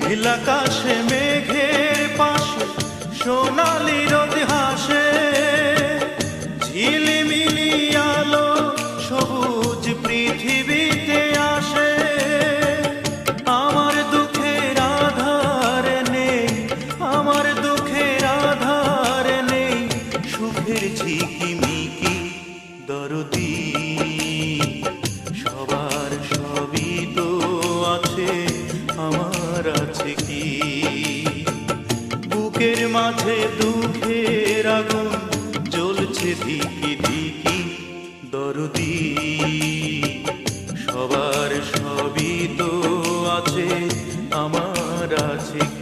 নীলাকাশে মেঘের পাশে সোনালি রোদ হাসে, ঝিলিমিলি আলো সবুজ পৃথিবীতে আসে। আমার দুঃখের আধার নেই, আমার দুঃখের আধার নেই, সুখের ঝিকিমিকি দরদি। সবার সবই তো আছে, আমার আছে কি? বুকের মাঝে দুঃখের আগুন জ্বলছে ধিকি ধিকি দরদি। সবার সবই তো আছে, আমার আছে কি?